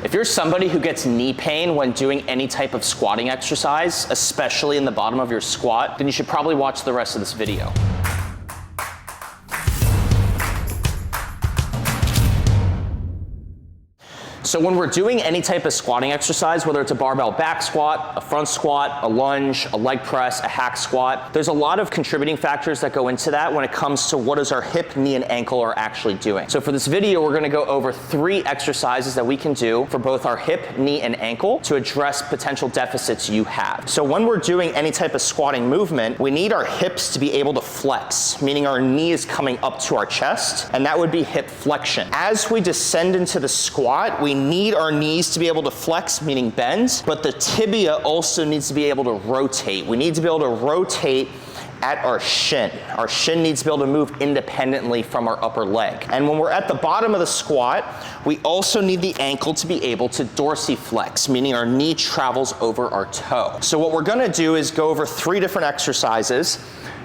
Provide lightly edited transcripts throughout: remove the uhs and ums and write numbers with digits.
If you're somebody who gets knee pain when doing any type of squatting exercise, especially in the bottom of your squat, then you should probably watch the rest of this video. So when we're doing any type of squatting exercise, whether it's a barbell back squat, a front squat, a lunge, a leg press, a hack squat, there's a lot of contributing factors that go into that when it comes to what is our hip, knee, and ankle are actually doing. So for this video, we're gonna go over 3 exercises that we can do for both our hip, knee, and ankle to address potential deficits you have. So when we're doing any type of squatting movement, we need our hips to be able to flex, meaning our knee is coming up to our chest, and that would be hip flexion. As we descend into the squat, we need our knees to be able to flex, meaning bend, but the tibia also needs to be able to rotate. We need to be able to rotate at our shin. Our shin needs to be able to move independently from our upper leg. And when we're at the bottom of the squat, we also need the ankle to be able to dorsiflex, meaning our knee travels over our toe. So what we're gonna do is go over 3 different exercises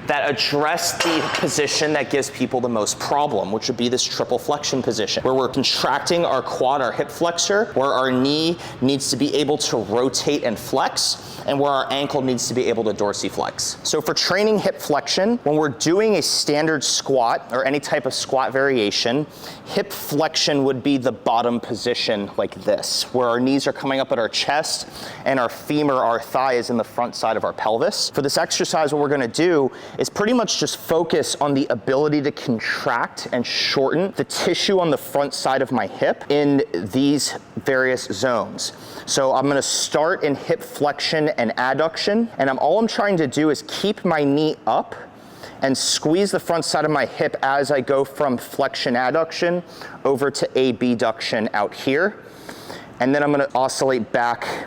that address the position that gives people the most problem, which would be this triple flexion position, where we're contracting our quad, our hip flexor, where our knee needs to be able to rotate and flex, and where our ankle needs to be able to dorsiflex. So for training hip flexion, when we're doing a standard squat or any type of squat variation, hip flexion would be the bottom position like this, where our knees are coming up at our chest and our femur, our thigh, is in the front side of our pelvis. For this exercise, what we're gonna do is pretty much just focus on the ability to contract and shorten the tissue on the front side of my hip in these various zones. So I'm gonna start in hip flexion and adduction, and all I'm trying to do is keep my knee up and squeeze the front side of my hip as I go from flexion adduction over to abduction out here. And then I'm gonna oscillate back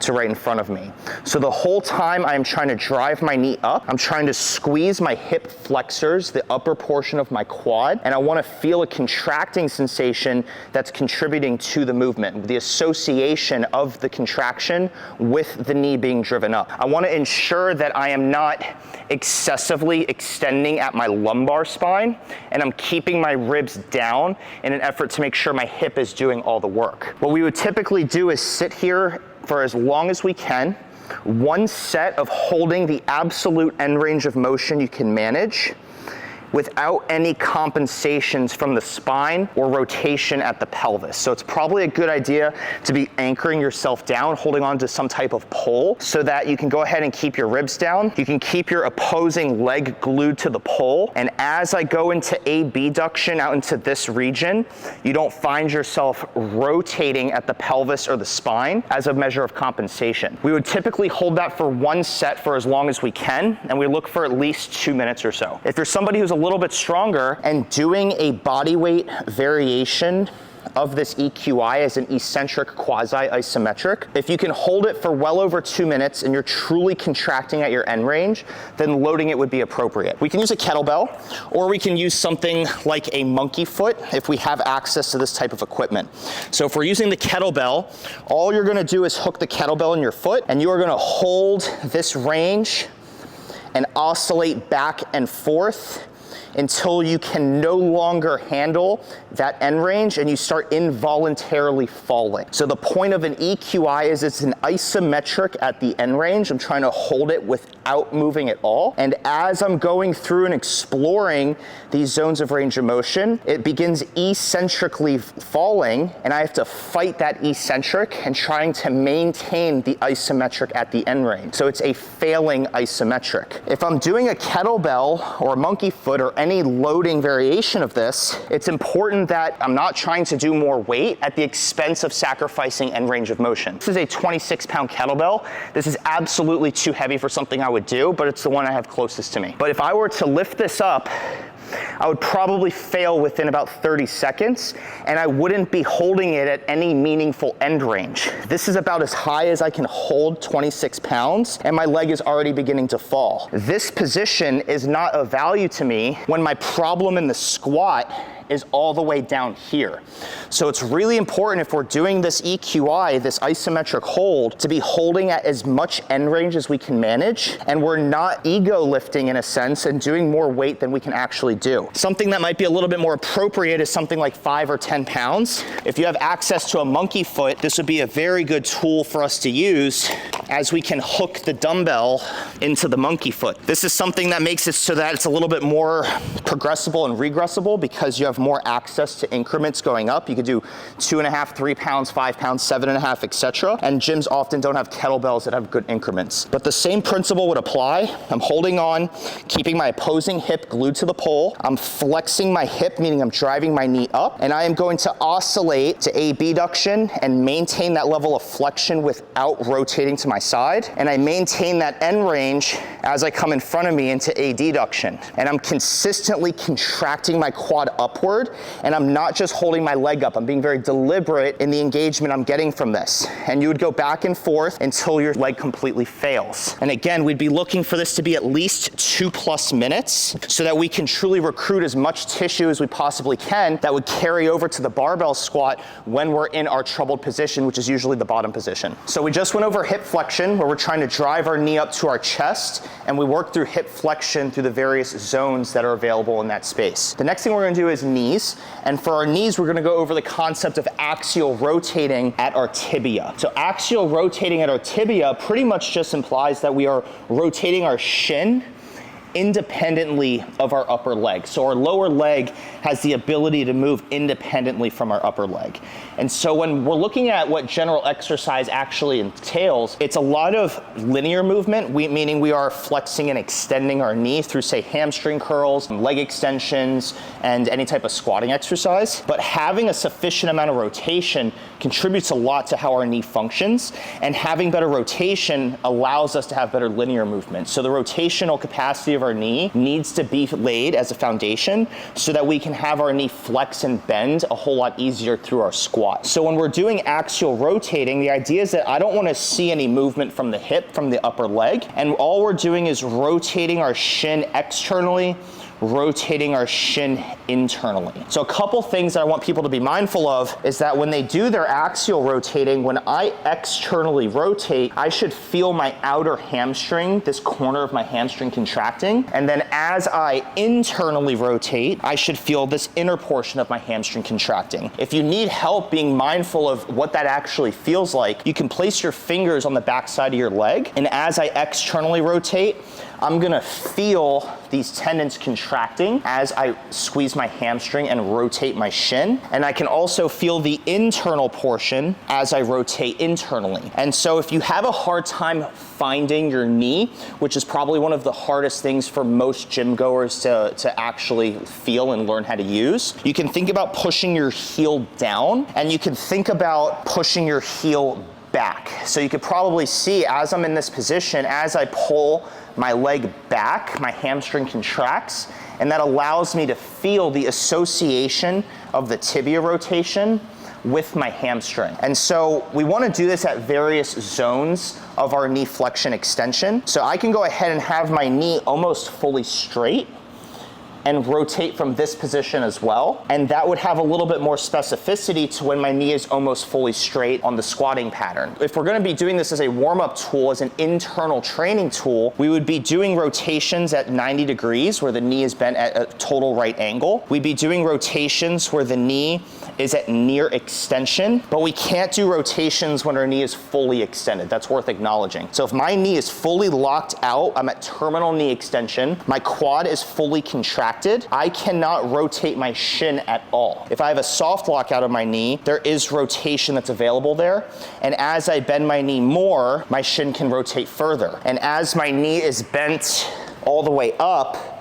to right in front of me. So the whole time I'm trying to drive my knee up, I'm trying to squeeze my hip flexors, the upper portion of my quad, and I wanna feel a contracting sensation that's contributing to the movement, the association of the contraction with the knee being driven up. I wanna ensure that I am not excessively extending at my lumbar spine, and I'm keeping my ribs down in an effort to make sure my hip is doing all the work. What we would typically do is sit here for as long as we can, 1 set of holding the absolute end range of motion you can manage without any compensations from the spine or rotation at the pelvis. So it's probably a good idea to be anchoring yourself down, holding on to some type of pole so that you can go ahead and keep your ribs down. You can keep your opposing leg glued to the pole. And as I go into abduction out into this region, you don't find yourself rotating at the pelvis or the spine as a measure of compensation. We would typically hold that for 1 set for as long as we can, and we look for at least 2 minutes or so. If you're somebody who's a little bit stronger and doing a body weight variation of this EQI as an eccentric quasi-isometric, if you can hold it for well over 2 minutes and you're truly contracting at your end range, then loading it would be appropriate. We can use a kettlebell, or we can use something like a monkey foot if we have access to this type of equipment. So if we're using the kettlebell, all you're gonna do is hook the kettlebell in your foot, and you are gonna hold this range and oscillate back and forth until you can no longer handle that end range and you start involuntarily falling. So the point of an EQI is it's an isometric at the end range. I'm trying to hold it without moving at all. And as I'm going through and exploring these zones of range of motion, it begins eccentrically falling, and I have to fight that eccentric and trying to maintain the isometric at the end range. So it's a failing isometric. If I'm doing a kettlebell or a monkey foot or any loading variation of this, it's important that I'm not trying to do more weight at the expense of sacrificing end range of motion. This is a 26-pound kettlebell. This is absolutely too heavy for something I would do, but it's the one I have closest to me. But if I were to lift this up, I would probably fail within about 30 seconds, and I wouldn't be holding it at any meaningful end range. This is about as high as I can hold 26 pounds, and my leg is already beginning to fall. This position is not of value to me when my problem in the squat is all the way down here. So it's really important if we're doing this EQI, this isometric hold, to be holding at as much end range as we can manage, and we're not ego lifting in a sense and doing more weight than we can actually do. Something that might be a little bit more appropriate is something like 5 or 10 pounds. If you have access to a monkey foot, this would be a very good tool for us to use as we can hook the dumbbell into the monkey foot. This is something that makes it so that it's a little bit more progressible and regressible because you have more access to increments going up. You could do 2.5, 3 pounds, 5 pounds, 7.5, etc. And gyms often don't have kettlebells that have good increments. But the same principle would apply. I'm holding on, keeping my opposing hip glued to the pole. I'm flexing my hip, meaning I'm driving my knee up, and I am going to oscillate to abduction and maintain that level of flexion without rotating to my side. And I maintain that end range as I come in front of me into adduction. And I'm consistently contracting my quad upward, and I'm not just holding my leg up. I'm being very deliberate in the engagement I'm getting from this. And you would go back and forth until your leg completely fails. And again, we'd be looking for this to be at least 2+ minutes so that we can truly recruit as much tissue as we possibly can that would carry over to the barbell squat when we're in our troubled position, which is usually the bottom position. So we just went over hip flexion, where we're trying to drive our knee up to our chest, and we work through hip flexion through the various zones that are available in that space. The next thing we're gonna do is knees, and for our knees, we're gonna go over the concept of axial rotating at our tibia. So axial rotating at our tibia pretty much just implies that we are rotating our shin independently of our upper leg. So our lower leg has the ability to move independently from our upper leg. And so when we're looking at what general exercise actually entails, it's a lot of linear movement, meaning we are flexing and extending our knee through, say, hamstring curls, leg extensions, and any type of squatting exercise. But having a sufficient amount of rotation contributes a lot to how our knee functions, and having better rotation allows us to have better linear movement. So the rotational capacity of our knee needs to be laid as a foundation so that we can have our knee flex and bend a whole lot easier through our squat. So when we're doing axial rotating, the idea is that I don't want to see any movement from the hip, from the upper leg, and all we're doing is rotating our shin externally, rotating our shin internally. So a couple things that I want people to be mindful of is that when they do their axial rotating, when I externally rotate, I should feel my outer hamstring, this corner of my hamstring contracting. And then as I internally rotate, I should feel this inner portion of my hamstring contracting. If you need help being mindful of what that actually feels like, you can place your fingers on the back side of your leg. And as I externally rotate, I'm gonna feel these tendons contracting as I squeeze my hamstring and rotate my shin. And I can also feel the internal portion as I rotate internally. And so if you have a hard time finding your knee, which is probably one of the hardest things for most gym goers to actually feel and learn how to use, you can think about pushing your heel down, and you can think about pushing your heel back. So you could probably see as I'm in this position, as I pull my leg back, my hamstring contracts, and that allows me to feel the association of the tibia rotation with my hamstring. And so we want to do this at various zones of our knee flexion extension. So I can go ahead and have my knee almost fully straight and rotate from this position as well. And that would have a little bit more specificity to when my knee is almost fully straight on the squatting pattern. If we're gonna be doing this as a warm-up tool, as an internal training tool, we would be doing rotations at 90 degrees where the knee is bent at a total right angle. We'd be doing rotations where the knee is at near extension, but we can't do rotations when our knee is fully extended. That's worth acknowledging. So if my knee is fully locked out, I'm at terminal knee extension, my quad is fully contracted, I cannot rotate my shin at all. If I have a soft lock out of my knee, there is rotation that's available there. And as I bend my knee more, my shin can rotate further. And as my knee is bent all the way up,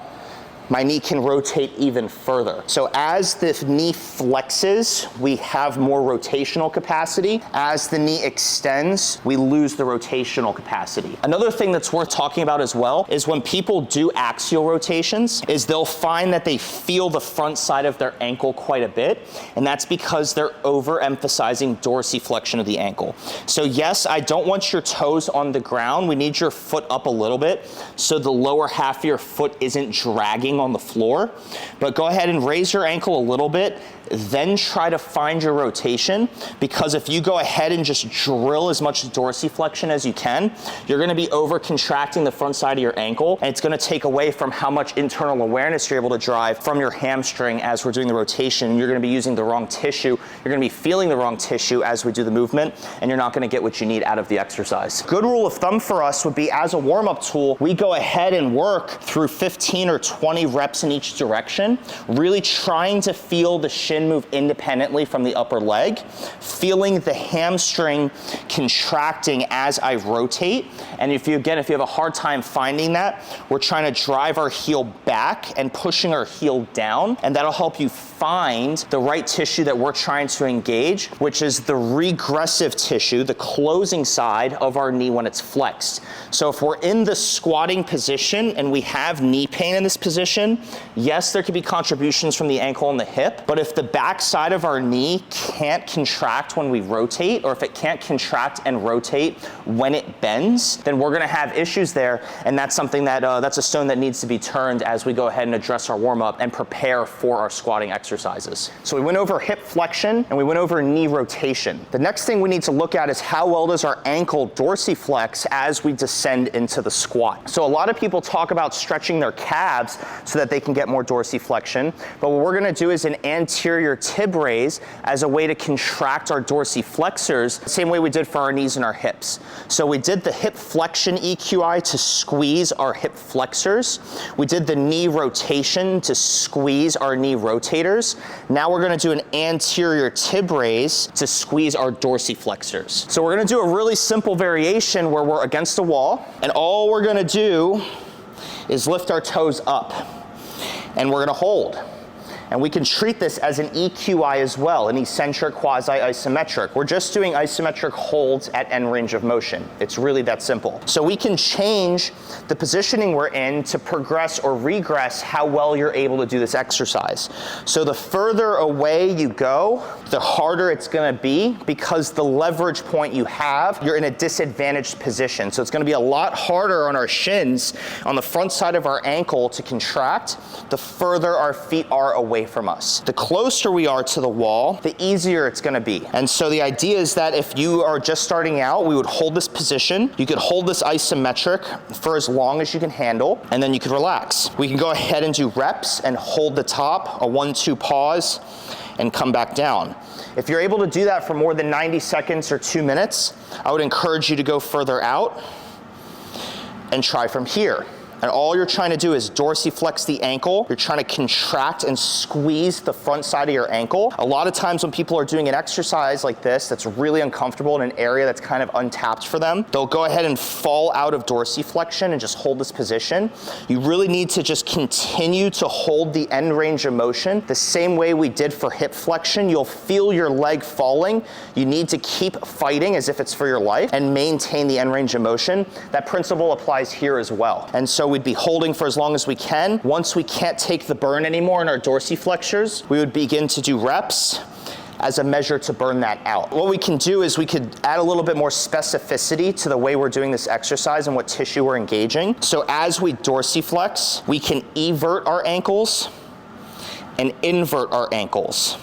my knee can rotate even further. So as the knee flexes, we have more rotational capacity. As the knee extends, we lose the rotational capacity. Another thing that's worth talking about as well is when people do axial rotations, is they'll find that they feel the front side of their ankle quite a bit, and that's because they're overemphasizing dorsiflexion of the ankle. So yes, I don't want your toes on the ground. We need your foot up a little bit so the lower half of your foot isn't dragging being on the floor, but go ahead and raise your ankle a little bit, then try to find your rotation, because if you go ahead and just drill as much dorsiflexion as you can, you're gonna be over contracting the front side of your ankle, and it's gonna take away from how much internal awareness you're able to drive from your hamstring as we're doing the rotation. You're gonna be using the wrong tissue, you're gonna be feeling the wrong tissue as we do the movement, and you're not gonna get what you need out of the exercise. Good rule of thumb for us would be, as a warm-up tool, we go ahead and work through 15 or 20 reps in each direction, really trying to feel the shin move independently from the upper leg, feeling the hamstring contracting as I rotate. And if you have a hard time finding that, we're trying to drive our heel back and pushing our heel down, and that'll help you find the right tissue that we're trying to engage, which is the regressive tissue, the closing side of our knee when it's flexed. So if we're in the squatting position and we have knee pain in this position, yes, there could be contributions from the ankle and the hip, but if the back side of our knee can't contract when we rotate, or if it can't contract and rotate when it bends, then we're gonna have issues there, and that's something that, that's a stone that needs to be turned as we go ahead and address our warm-up and prepare for our squatting exercises. So we went over hip flexion and we went over knee rotation. The next thing we need to look at is how well does our ankle dorsiflex as we descend into the squat. So a lot of people talk about stretching their calves so that they can get more dorsiflexion, but what we're gonna do is an anterior tib raise as a way to contract our dorsiflexors, the same way we did for our knees and our hips. So we did the hip flexion EQI to squeeze our hip flexors. We did the knee rotation to squeeze our knee rotators. Now we're gonna do an anterior tib raise to squeeze our dorsiflexors. So we're gonna do a really simple variation where we're against a wall, and all we're gonna do is lift our toes up, and we're gonna hold. And we can treat this as an EQI as well, an eccentric quasi-isometric. We're just doing isometric holds at end range of motion. It's really that simple. So we can change the positioning we're in to progress or regress how well you're able to do this exercise. So the further away you go, the harder it's gonna be, because the leverage point you have, you're in a disadvantaged position. So it's gonna be a lot harder on our shins, on the front side of our ankle to contract, the further our feet are away from us. The closer we are to the wall, the easier it's gonna be. And so the idea is that if you are just starting out, we would hold this position. You could hold this isometric for as long as you can handle, and then you could relax. We can go ahead and do reps and hold the top, a 1-2 pause, and come back down. If you're able to do that for more than 90 seconds or 2 minutes, I would encourage you to go further out and try from here. And all you're trying to do is dorsiflex the ankle. You're trying to contract and squeeze the front side of your ankle. A lot of times when people are doing an exercise like this that's really uncomfortable in an area that's kind of untapped for them, they'll go ahead and fall out of dorsiflexion and just hold this position. You really need to just continue to hold the end range of motion the same way we did for hip flexion. You'll feel your leg falling. You need to keep fighting as if it's for your life and maintain the end range of motion. That principle applies here as well. And so we'd be holding for as long as we can. Once we can't take the burn anymore in our dorsiflexors, we would begin to do reps as a measure to burn that out. What we can do is we could add a little bit more specificity to the way we're doing this exercise and what tissue we're engaging. So as we dorsiflex, we can evert our ankles and invert our ankles.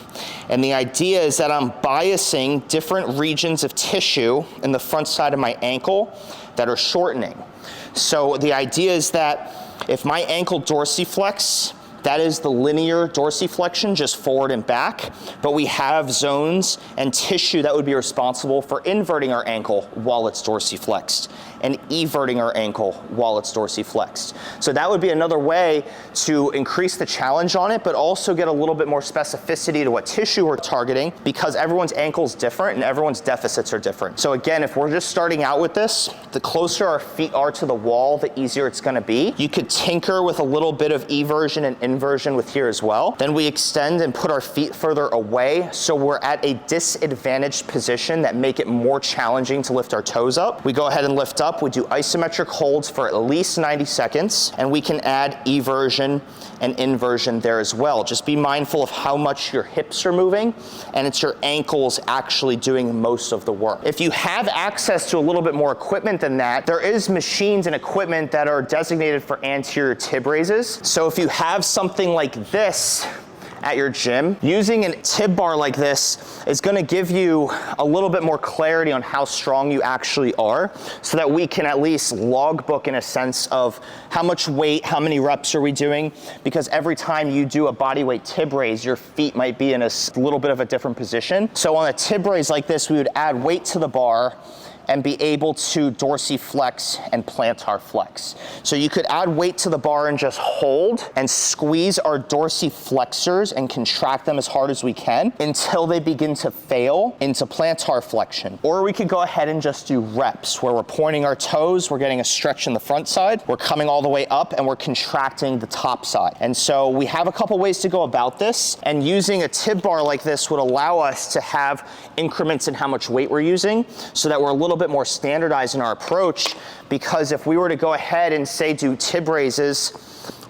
And the idea is that I'm biasing different regions of tissue in the front side of my ankle that are shortening. So the idea is that if my ankle dorsiflex, that is the linear dorsiflexion, just forward and back, but we have zones and tissue that would be responsible for inverting our ankle while it's dorsiflexed and everting our ankle while it's dorsiflexed. So that would be another way to increase the challenge on it, but also get a little bit more specificity to what tissue we're targeting, because everyone's ankle is different and everyone's deficits are different. So again, if we're just starting out with this, the closer our feet are to the wall, the easier it's gonna be. You could tinker with a little bit of eversion and inversion with here as well. Then we extend and put our feet further away, so we're at a disadvantaged position that make it more challenging to lift our toes up. We go ahead and lift up. We do isometric holds for at least 90 seconds, and we can add eversion and inversion there as well. Just be mindful of how much your hips are moving, and it's your ankles actually doing most of the work. If you have access to a little bit more equipment than that, there is machines and equipment that are designated for anterior tib raises. So if you have something like this at your gym, using a tib bar like this is gonna give you a little bit more clarity on how strong you actually are, so that we can at least logbook in a sense of how much weight, how many reps are we doing, because every time you do a body weight tib raise, your feet might be in a little bit of a different position. So on a tib raise like this, we would add weight to the bar and be able to dorsiflex and plantar flex. So you could add weight to the bar and just hold and squeeze our dorsiflexors and contract them as hard as we can until they begin to fail into plantar flexion. Or we could go ahead and just do reps where we're pointing our toes, we're getting a stretch in the front side, we're coming all the way up and we're contracting the top side. And so we have a couple ways to go about this, and using a tib bar like this would allow us to have increments in how much weight we're using, so that we're a little bit more standardized in our approach. Because if we were to go ahead and say do tib raises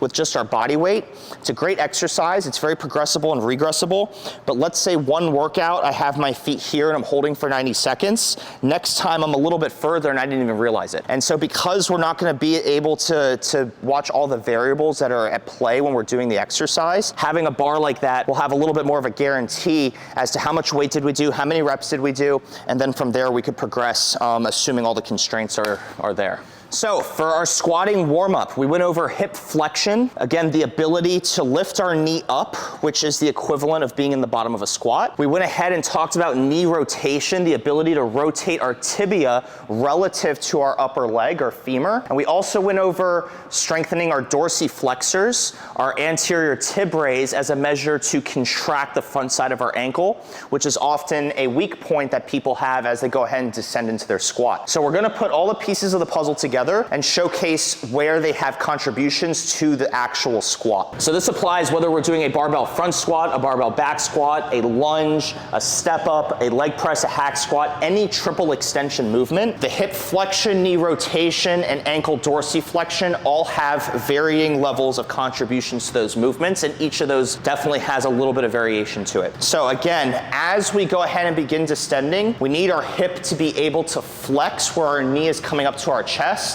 with just our body weight, it's a great exercise, it's very progressible and regressible, but let's say one workout I have my feet here and I'm holding for 90 seconds, next time I'm a little bit further and I didn't even realize it. And so because we're not gonna be able to watch all the variables that are at play when we're doing the exercise, having a bar like that will have a little bit more of a guarantee as to how much weight did we do, how many reps did we do, and then from there we could progress, assuming all the constraints are there. So for our squatting warm-up, we went over hip flexion. Again, the ability to lift our knee up, which is the equivalent of being in the bottom of a squat. We went ahead and talked about knee rotation, the ability to rotate our tibia relative to our upper leg or femur. And we also went over strengthening our dorsiflexors, our anterior tib raise, as a measure to contract the front side of our ankle, which is often a weak point that people have as they go ahead and descend into their squat. So we're gonna put all the pieces of the puzzle together and showcase where they have contributions to the actual squat. So this applies whether we're doing a barbell front squat, a barbell back squat, a lunge, a step up, a leg press, a hack squat, any triple extension movement. The hip flexion, knee rotation, and ankle dorsiflexion all have varying levels of contributions to those movements, and each of those definitely has a little bit of variation to it. So again, as we go ahead and begin descending, we need our hip to be able to flex where our knee is coming up to our chest.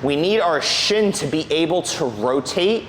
We need our shin to be able to rotate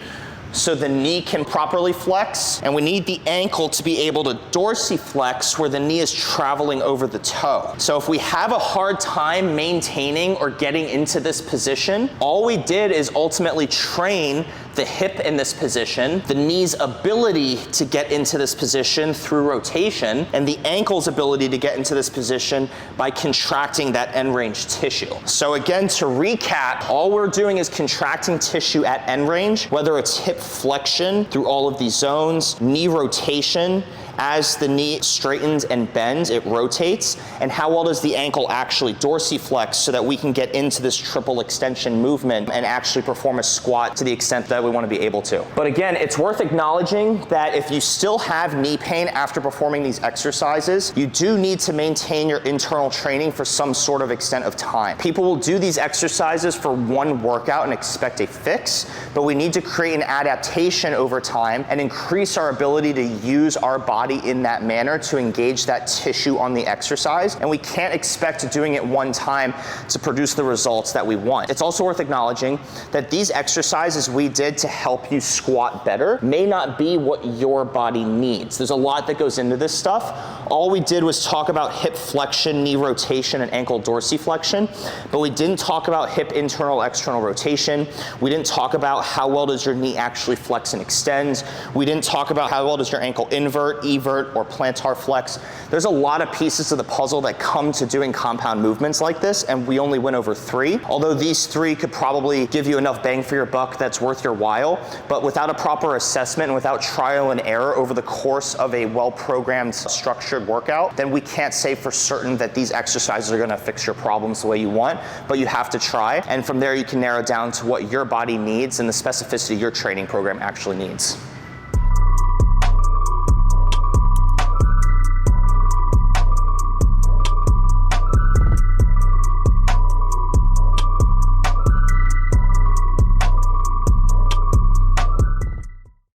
so the knee can properly flex, and we need the ankle to be able to dorsiflex where the knee is traveling over the toe. So if we have a hard time maintaining or getting into this position, all we did is ultimately train the hip in this position, the knee's ability to get into this position through rotation, and the ankle's ability to get into this position by contracting that end range tissue. So again, to recap, all we're doing is contracting tissue at end range, whether it's hip flexion through all of these zones, knee rotation, as the knee straightens and bends, it rotates, and how well does the ankle actually dorsiflex so that we can get into this triple extension movement and actually perform a squat to the extent that we want to be able to. But again, it's worth acknowledging that if you still have knee pain after performing these exercises, you do need to maintain your internal training for some sort of extent of time. People will do these exercises for one workout and expect a fix, but we need to create an adaptation over time and increase our ability to use our body in that manner to engage that tissue on the exercise, and we can't expect doing it one time to produce the results that we want. It's also worth acknowledging that these exercises we did to help you squat better may not be what your body needs. There's a lot that goes into this stuff. All we did was talk about hip flexion, knee rotation, and ankle dorsiflexion, but we didn't talk about hip internal, external rotation. We didn't talk about how well does your knee actually flex and extend. We didn't talk about how well does your ankle invert, evert, or plantar flex. There's a lot of pieces of the puzzle that come to doing compound movements like this, and we only went over 3. Although these 3 could probably give you enough bang for your buck that's worth your while, but without a proper assessment and without trial and error over the course of a well-programmed, structured workout, then we can't say for certain that these exercises are gonna fix your problems the way you want, but you have to try, and from there you can narrow down to what your body needs and the specificity your training program actually needs.